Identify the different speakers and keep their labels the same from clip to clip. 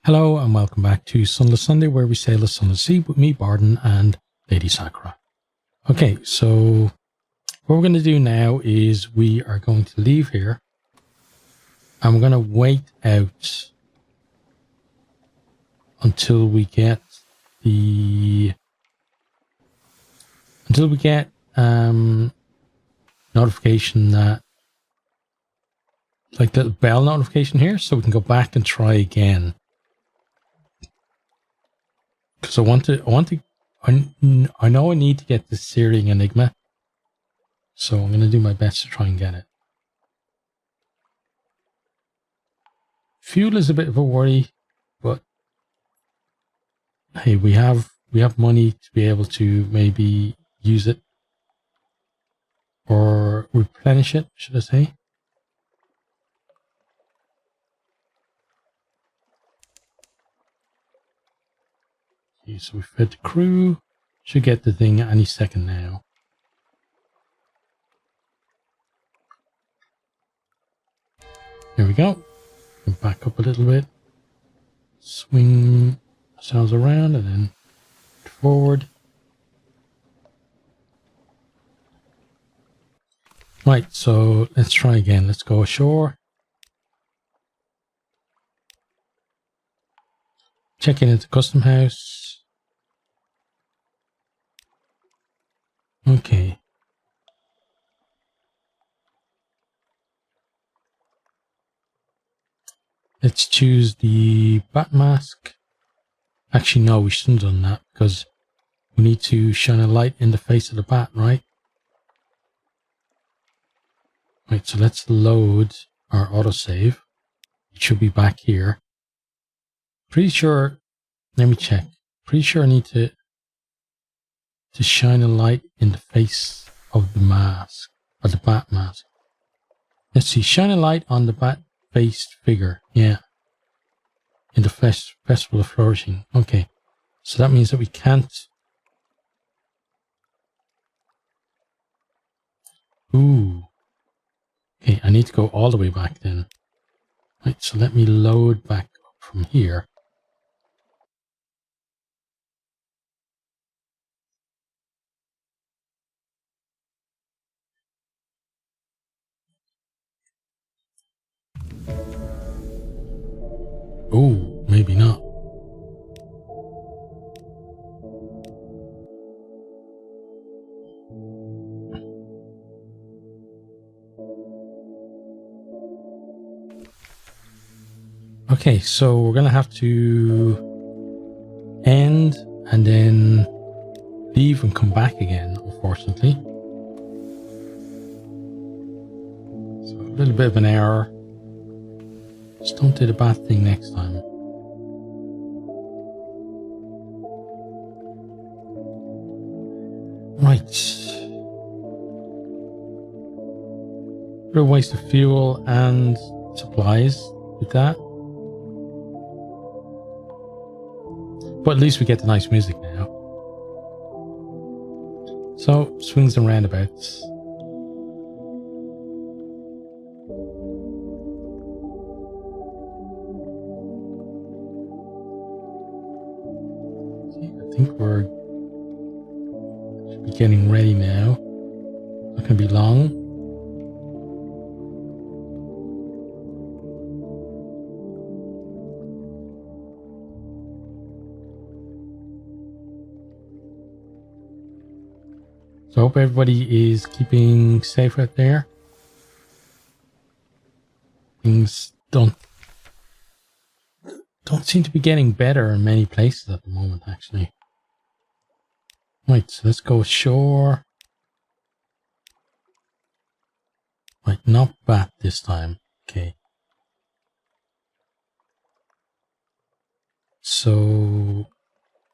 Speaker 1: Hello and welcome back to Sunless Sunday, where we sail the Sunless Sea with me, Bardon, and Lady Sakura. Okay, so what we're going to do now is we are going to leave here and we're going to wait out until we get notification that, like, the bell notification here, so we can go back and try again. Because I know I need to get this Syrian Enigma, so I'm going to do my best to try and get it. Fuel is a bit of a worry, but hey, we have money to be able to maybe use it or replenish it, should I say? Okay, so we fed the crew. Should get the thing any second now. Here we go. Back up a little bit. Swing ourselves around and then forward. Right, so let's try again. Let's go ashore. Check in at the custom house. Okay. Let's choose the bat mask. Actually, no, we shouldn't have done that because we need to shine a light in the face of the bat, right? Right, so let's load our autosave. It should be back here. Pretty sure, let me check. Pretty sure I need to shine a light in the face of the mask, or the bat mask. Let's see, shine a light on the bat-faced figure. Yeah. In the Festival of Flourishing. Okay. So that means that we can't. Ooh. Okay, I need to go all the way back then. Right, so let me load back up from here. Oh, maybe not. Okay, so we're gonna have to end and then leave and come back again, unfortunately. So a little bit of an error. Just don't do the bad thing next time. Right. Bit of waste of fuel and supplies with that. But at least we get the nice music now. So, swings and roundabouts. I think we're should be getting ready now. Not going to be long. So I hope everybody is keeping safe out there. Things don't seem to be getting better in many places at the moment, actually. Right, so let's go ashore. Right, not bat this time. Okay. So,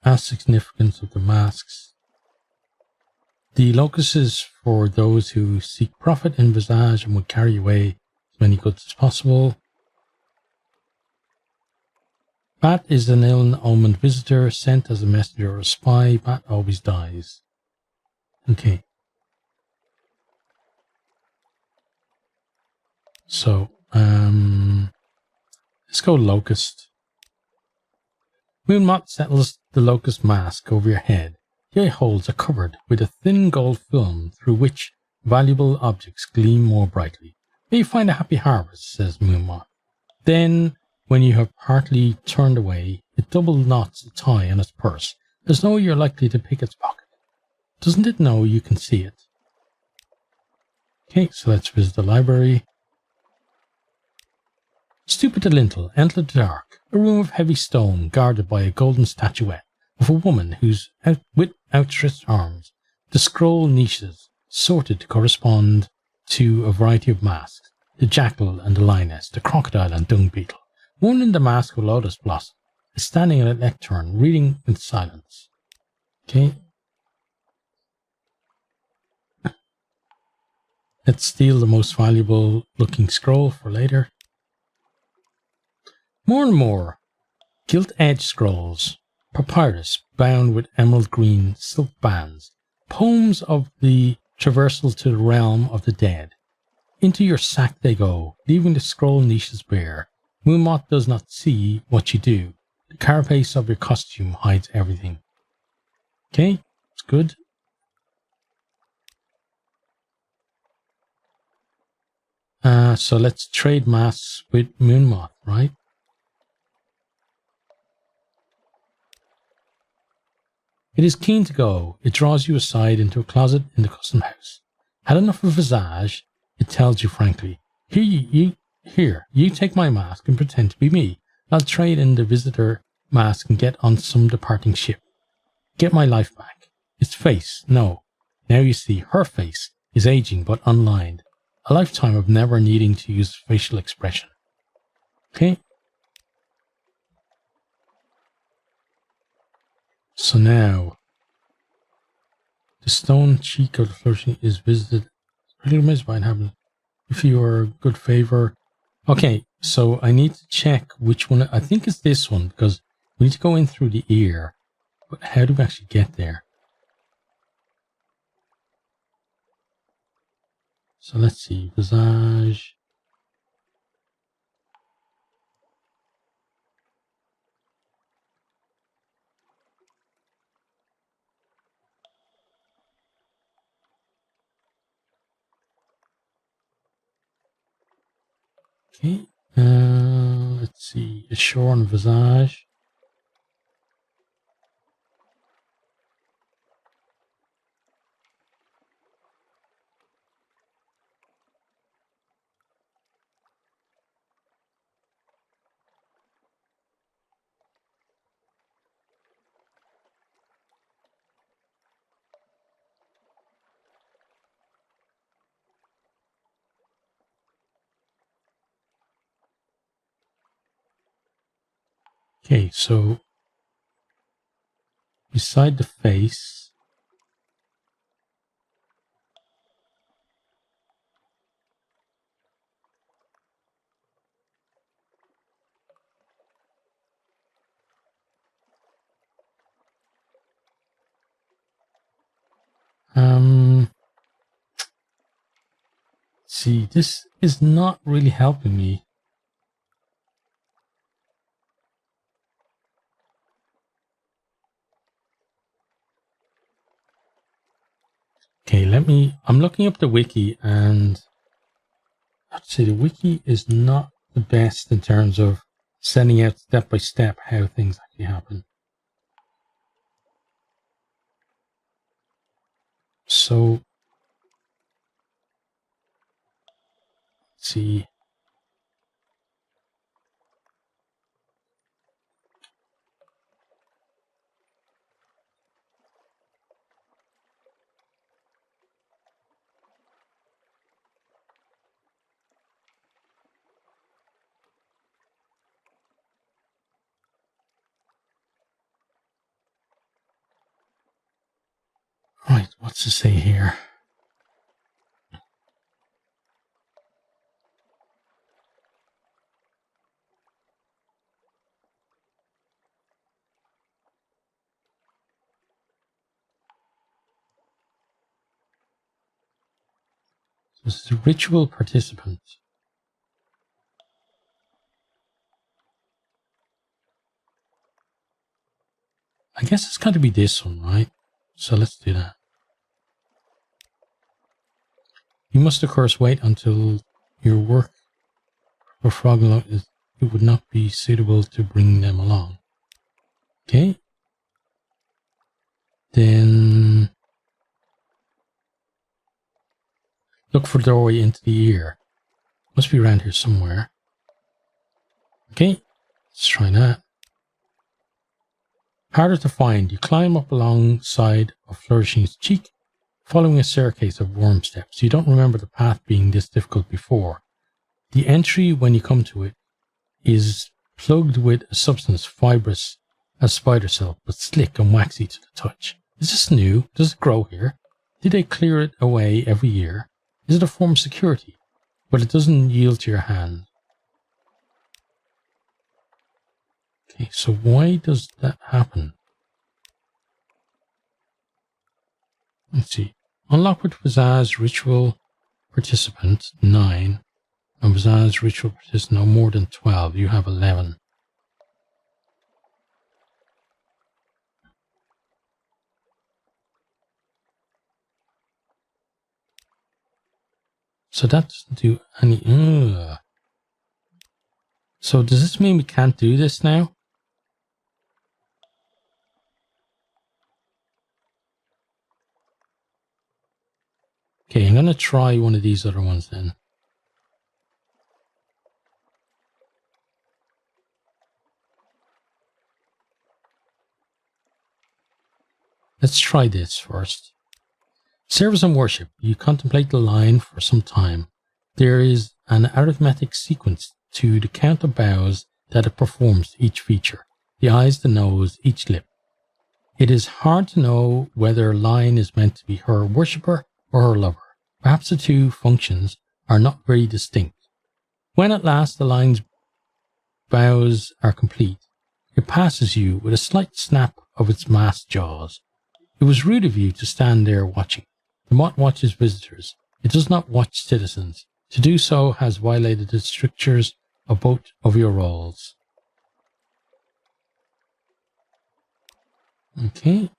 Speaker 1: as significance of the masks. The locus is for those who seek profit in visage and would carry away as many goods as possible. Bat is an ill-omened visitor sent as a messenger or a spy. Bat always dies. Okay. So, let's go locust. Moonmot settles the locust mask over your head. The eye holes are covered with a thin gold film through which valuable objects gleam more brightly. May you find a happy harvest, says Moonmot. Then, when you have partly turned away, it double knots a tie on its purse, as though you're likely to pick its pocket. Doesn't it know you can see it? Okay, so let's visit the library. Stoop at the lintel, enter the dark, a room of heavy stone guarded by a golden statuette of a woman with outstretched arms. The scroll niches, sorted to correspond to a variety of masks, the jackal and the lioness, the crocodile and dung beetle. One in the mask of lotus blossom is standing at a lectern, reading in silence. Okay. Let's steal the most valuable looking scroll for later. More and more gilt-edged scrolls, papyrus bound with emerald green silk bands, poems of the traversal to the realm of the dead. Into your sack they go, leaving the scroll niches bare. Moonmot does not see what you do. The carapace of your costume hides everything. Okay, it's good. So let's trade masks with Moonmot, right? It is keen to go. It draws you aside into a closet in the custom house. Had enough of visage, it tells you frankly. Here, you take my mask and pretend to be me. I'll trade in the visitor mask and get on some departing ship. Get my life back. Its face, no. Now you see, her face is aging but unlined. A lifetime of never needing to use facial expression. Okay. So now, the stone cheek of the flourishing is visited. Pilgrimage might happen if you are a good favor. Okay, so I need to check which one. I think it's this one because we need to go in through the ear. But how do we actually get there? So let's see. Visage. Okay. Let's see. Ashore and visage. Okay, so beside the face, see, this is not really helping me. Okay, I'm looking up the wiki and I'd say the wiki is not the best in terms of sending out step by step how things actually happen. So, let's see. Right, what's to say here? This is a ritual participant. I guess it's got to be this one, right? So let's do that. You must of course wait until your work for frog it would not be suitable to bring them along. Okay. Then look for the doorway into the ear. Must be around here somewhere. Okay, let's try that. Harder to find. You climb up alongside of Flourishing's cheek, following a staircase of worm steps. You don't remember the path being this difficult before. The entry, when you come to it, is plugged with a substance fibrous as spider silk, but slick and waxy to the touch. Is this new? Does it grow here? Did they clear it away every year? Is it a form of security? But it doesn't yield to your hand. Okay, so why does that happen? Let's see. Unlock with Visage Ritual Participant 9. And Visage Ritual Participant no more than 12. You have 11. So that doesn't do any... So does this mean we can't do this now? Okay, I'm going to try one of these other ones then. Let's try this first. Service and worship. You contemplate the line for some time. There is an arithmetic sequence to the count of bows that it performs to each feature. The eyes, the nose, each lip. It is hard to know whether line is meant to be her worshipper or her lover. Perhaps the two functions are not very distinct. When at last the line's bows are complete, it passes you with a slight snap of its masked jaws. It was rude of you to stand there watching. The moth watches visitors. It does not watch citizens. To do so has violated the strictures of both of your roles. Okay.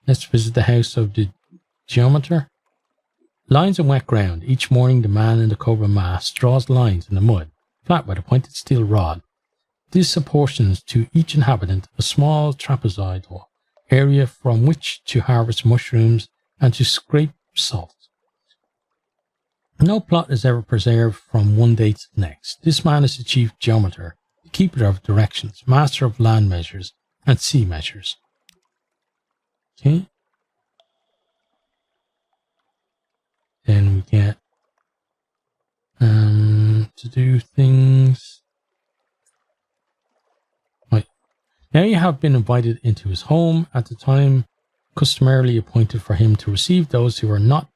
Speaker 1: Let's visit the house of the geometer. Lines on wet ground. Each morning the man in the cobra mask draws lines in the mud, flat with a pointed steel rod. This apportions to each inhabitant a small trapezoidal area from which to harvest mushrooms and to scrape salt. No plot is ever preserved from one day to the next. This man is the chief geometer, the keeper of directions, master of land measures and sea measures. Okay. Then we get to do things. Right. Now you have been invited into his home at the time customarily appointed for him to receive those who are not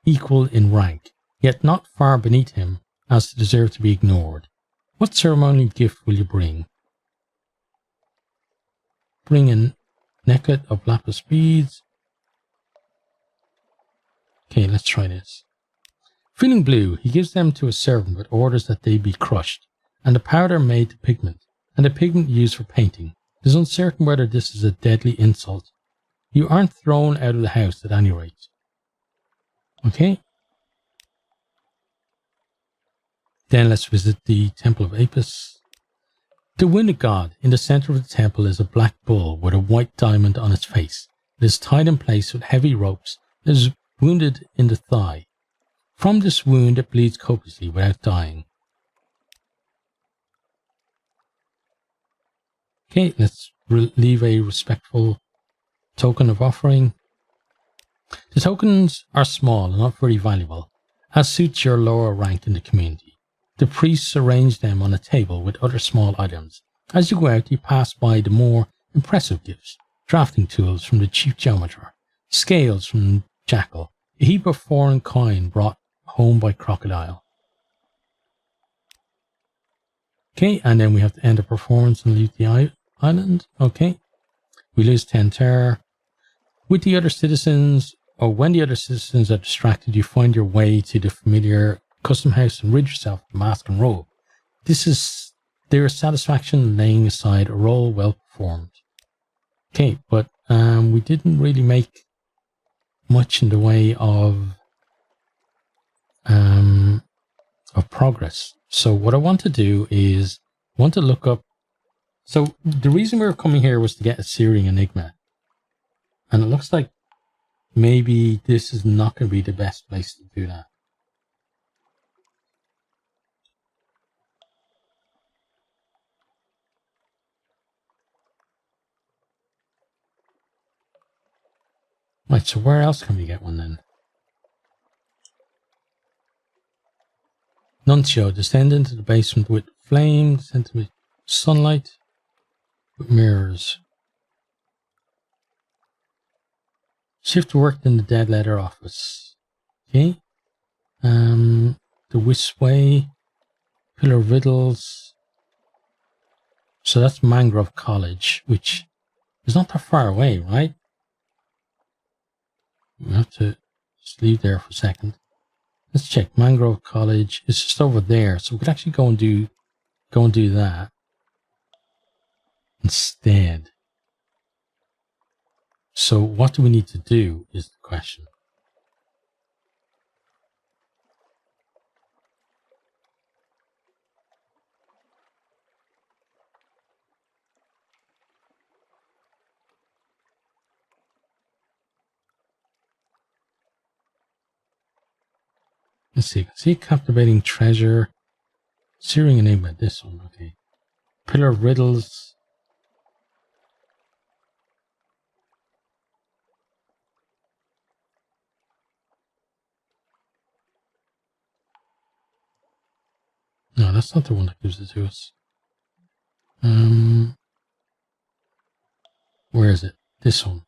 Speaker 1: equal in rank, yet not far beneath him as to deserve to be ignored. What ceremonial gift will you bring? Bring a necklet of lapis beads. Okay, let's try this. Feeling blue, he gives them to a servant with orders that they be crushed, and the powder made to pigment, and the pigment used for painting. It is uncertain whether this is a deadly insult. You aren't thrown out of the house at any rate. Okay. Then let's visit the Temple of Apis. The wounded god. In the center of the temple is a black bull with a white diamond on its face. It is tied in place with heavy ropes. It is wounded in the thigh. From this wound it bleeds copiously without dying. Okay, let's leave a respectful token of offering. The tokens are small and not very valuable, as suits your lower rank in the community. The priests arrange them on a table with other small items. As you go out, you pass by the more impressive gifts: drafting tools from the chief geometer, scales from Jackal, a heap of foreign coin brought home by Crocodile. Okay, and then we have to end the performance and leave the island. Okay, we lose 10 terror. With the other citizens, or when the other citizens are distracted, you find your way to the familiar custom house and rid yourself of the mask and robe. This is there is satisfaction laying aside a role well performed. Okay, but we didn't really make much in the way of progress. So what I want to do is I want to look up. So the reason we were coming here was to get a Syrian Enigma, and it looks like maybe this is not going to be the best place to do that. Right, so where else can we get one then? Nuncio, descend into the basement with flame, descend with sunlight, with mirrors. Shift worked in the dead letter office. Okay. The Wisway, Pillar of Riddles. So that's Mangrove College, which is not that far away, right? We have to just leave there for a second. Let's check. Mangrove College is just over there, so we could actually go and do that instead. So what do we need to do is the question. Let's see. See, captivating treasure. Syrian Enigma. This one. Okay. Pillar of Riddles. No, that's not the one that gives it to us. Where is it? This one.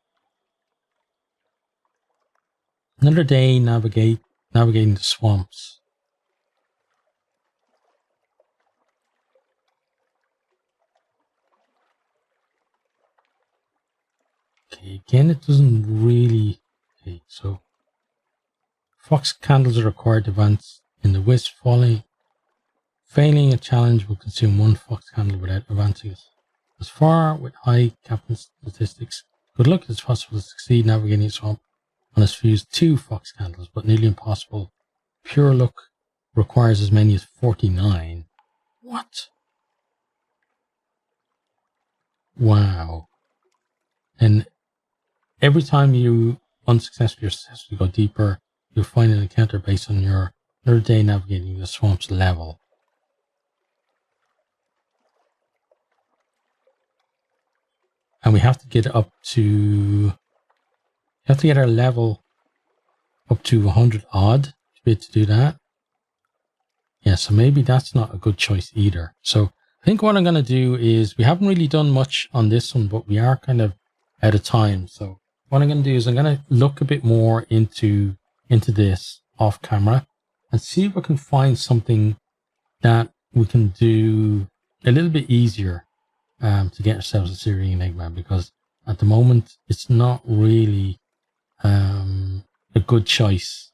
Speaker 1: Another day navigating the swamps. Okay, again, it doesn't really. Okay, so fox candles are required to advance in the wisp. Failing a challenge will consume one fox candle without advancing it as far with high captain statistics. Good luck, it's possible to succeed navigating a swamp on a fuse 2 fox candles, but nearly impossible. Pure luck requires as many as 49. What? Wow. And every time you unsuccessfully or successfully go deeper, you'll find an encounter based on your another day navigating the swamps level. And we have to get up to, have to get our level up to 100 odd to be able to do that. Yeah, so maybe that's not a good choice either. So I think what I'm going to do is, we haven't really done much on this one, but we are kind of out of time. So what I'm going to do is I'm going to look a bit more into this off camera and see if I can find something that we can do a little bit easier to get ourselves a Syrian Enigma, because at the moment it's not really a good choice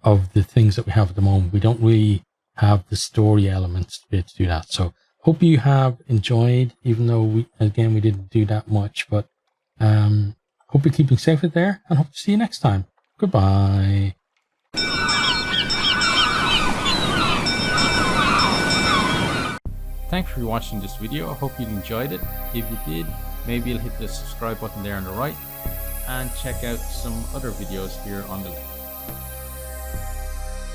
Speaker 1: of the things that we have at the moment. We don't really have the story elements to be able to do that. So hope you have enjoyed, even though we didn't do that much, but hope you're keeping safe out there, and hope to see you next time. Goodbye.
Speaker 2: Thanks for watching this video. I hope you enjoyed it. If you did, maybe you'll hit the subscribe button there on the right and check out some other videos here on the left.